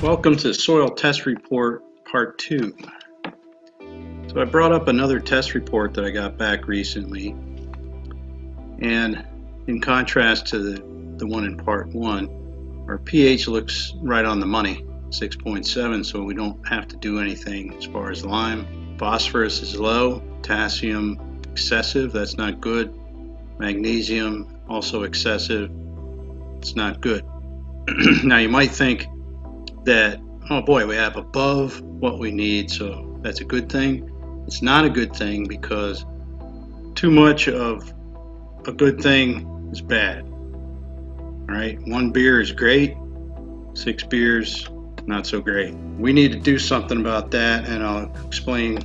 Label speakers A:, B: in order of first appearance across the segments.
A: Welcome to Soil Test Report Part 2. So I brought up another test report that I got back recently, and in contrast to the one in Part 1, our pH looks right on the money, 6.7, so we don't have to do anything as far as lime. Phosphorus is low, potassium excessive, that's not good. Magnesium also excessive, it's not good. Now you might think that, oh boy, we have above what we need, so that's a good thing. It's not a good thing because too much of a good thing is bad. All right, 1 beer is great, 6 beers not so great. We need to do something about that, and I'll explain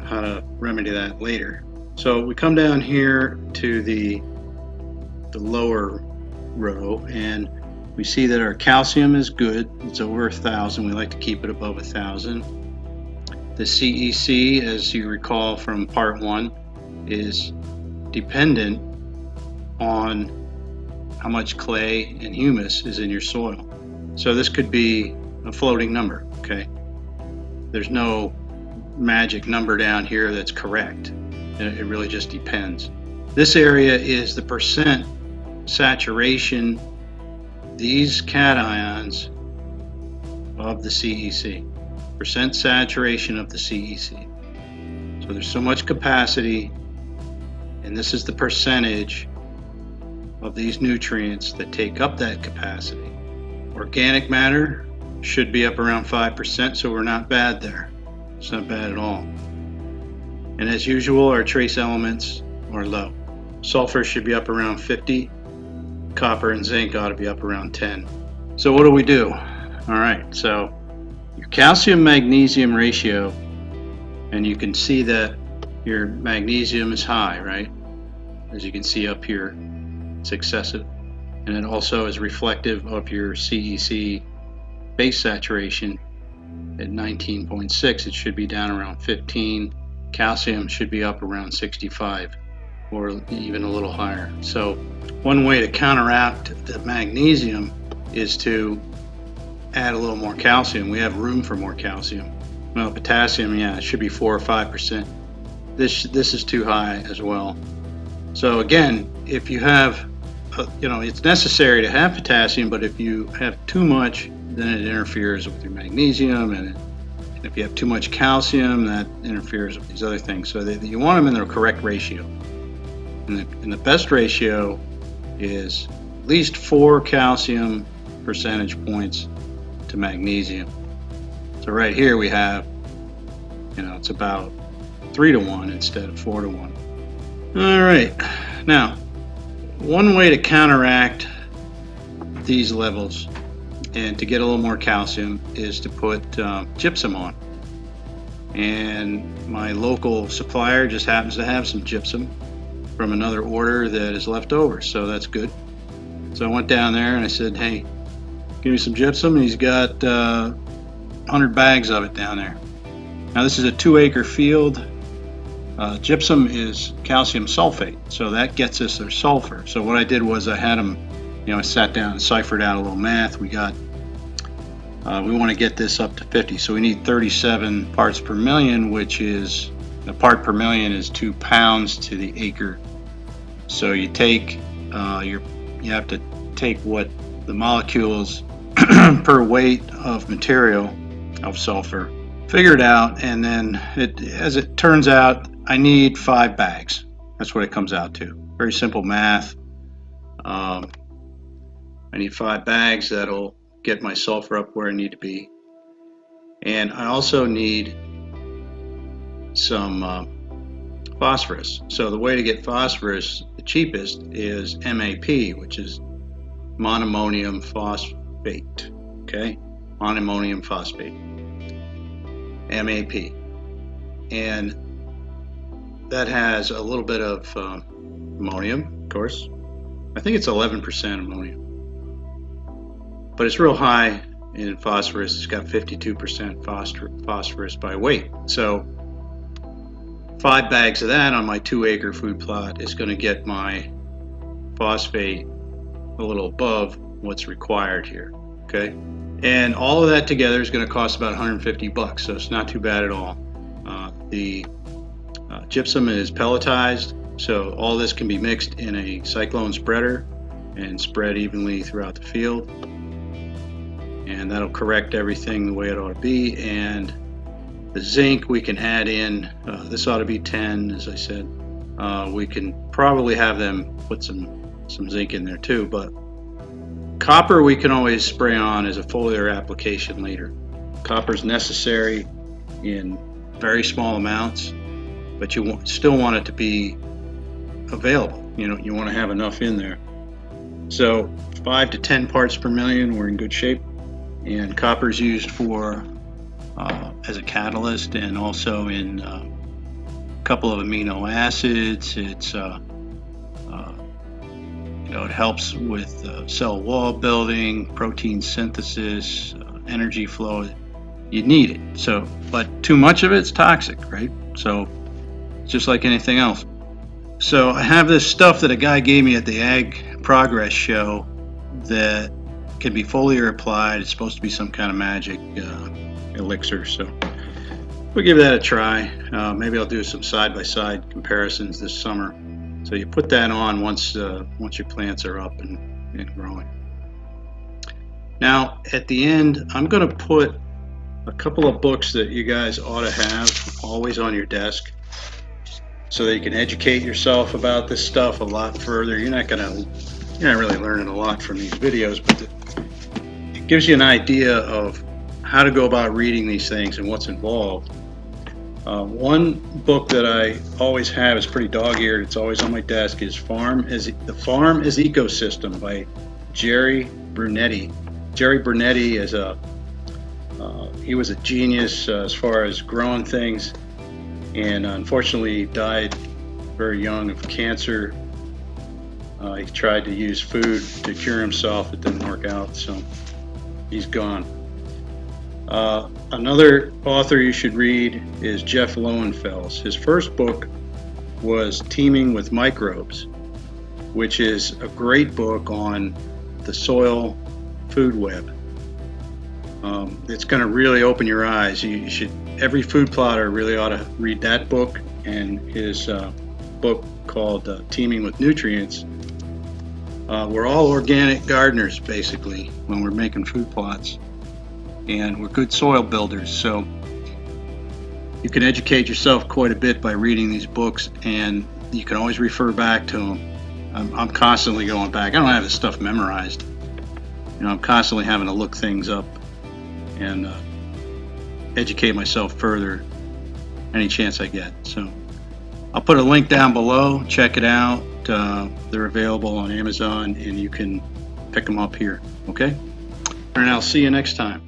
A: how to remedy that later. So we come down here to the lower row, and we see that our calcium is good. It's over 1,000. We like to keep it above 1,000. The CEC, as you recall from Part 1, is dependent on how much clay and humus is in your soil. So this could be a floating number, okay? There's no magic number down here that's correct. It really just depends. This area is the percent saturation, these cations of the CEC, percent saturation of the CEC. So there's so much capacity, and this is the percentage of these nutrients that take up that capacity. Organic matter should be up around 5%, so we're not bad there. It's not bad at all. And as usual, our trace elements are low. Sulfur should be up around 50. Copper and zinc ought to be up around 10. So what do? All right, so your calcium magnesium ratio, and you can see that your magnesium is high, right? As you can see up here, it's excessive. And it also is reflective of your CEC base saturation at 19.6. It should be down around 15. Calcium should be up around 65 or even a little higher. So one way to counteract the magnesium is to add a little more calcium. We have room for more calcium. Well, potassium, yeah, it should be 4 or 5%. This is too high as well. So again, if you have, it's necessary to have potassium, but if you have too much, then it interferes with your magnesium, and if you have too much calcium, that interferes with these other things. So you want them in the correct ratio. And the best ratio is at least 4 calcium percentage points to magnesium. So right here we have, it's about 3 to 1 instead of 4 to 1. All right, now one way to counteract these levels and to get a little more calcium is to put gypsum on. And my local supplier just happens to have some gypsum from another order that is left over, so that's good. So I went down there and I said, hey, give me some gypsum, and he's got 100 bags of it down there. Now this is a 2-acre field. Gypsum is calcium sulfate, so that gets us our sulfur. So what I did was I had him, I sat down and ciphered out a little math. We want to get this up to 50, so we need 37 parts per million, which is, a part per million is 2 pounds to the acre. So you take, you have to take what the molecules per weight of material of sulfur, figure it out, and then as it turns out, I need 5 bags. That's what it comes out to. Very simple math. I need 5 bags. That'll get my sulfur up where I need to be. And I also need some phosphorus. So the way to get phosphorus, the cheapest, is MAP, which is monoammonium phosphate. Okay, monoammonium phosphate, MAP, and that has a little bit of ammonium, of course. I think it's 11% ammonium, but it's real high in phosphorus. It's got 52% phosphorus by weight. So 5 bags of that on my 2-acre food plot is going to get my phosphate a little above what's required here. Okay, And all of that together is going to cost about 150 bucks, so it's not too bad at all. The gypsum is pelletized, so all this can be mixed in a cyclone spreader and spread evenly throughout the field, and that'll correct everything the way it ought to be. And the zinc we can add in, this ought to be 10, as I said. We can probably have them put some zinc in there too, but copper we can always spray on as a foliar application later. Copper is necessary in very small amounts, but you still want it to be available. You want to have enough in there. So 5 to 10 parts per million, we're in good shape. And copper is used for as a catalyst, and also in a couple of amino acids. It's it helps with cell wall building, protein synthesis, energy flow. You need it. So, but too much of it's toxic, right? So, just like anything else. So I have this stuff that a guy gave me at the Ag Progress show that can be foliar applied. It's supposed to be some kind of magic elixir. So we'll give that a try. Maybe I'll do some side-by-side comparisons this summer. So you put that on once your plants are up and growing. Now at the end, I'm going to put a couple of books that you guys ought to have always on your desk, so that you can educate yourself about this stuff a lot further. You're not really learning a lot from these videos, but it gives you an idea of how to go about reading these things and what's involved. One book that I always have is pretty dog-eared. It's always on my desk. Is The Farm as Ecosystem by Jerry Brunetti. Jerry Brunetti is he was a genius as far as growing things, and unfortunately died very young of cancer. He tried to use food to cure himself. It didn't work out, so he's gone. Another author you should read is Jeff Lowenfels. His first book was Teeming with Microbes, which is a great book on the soil food web. It's going to really open your eyes. Every food plotter really ought to read that book, and his book called Teeming with Nutrients. We're all organic gardeners basically when we're making food plots, and we're good soil builders, so you can educate yourself quite a bit by reading these books, and you can always refer back to them. I'm constantly going back. I don't have this stuff memorized. I'm constantly having to look things up and educate myself further any chance I get. So I'll put a link down below. Check it out. They're available on Amazon, and you can pick them up here. Okay? And I'll see you next time.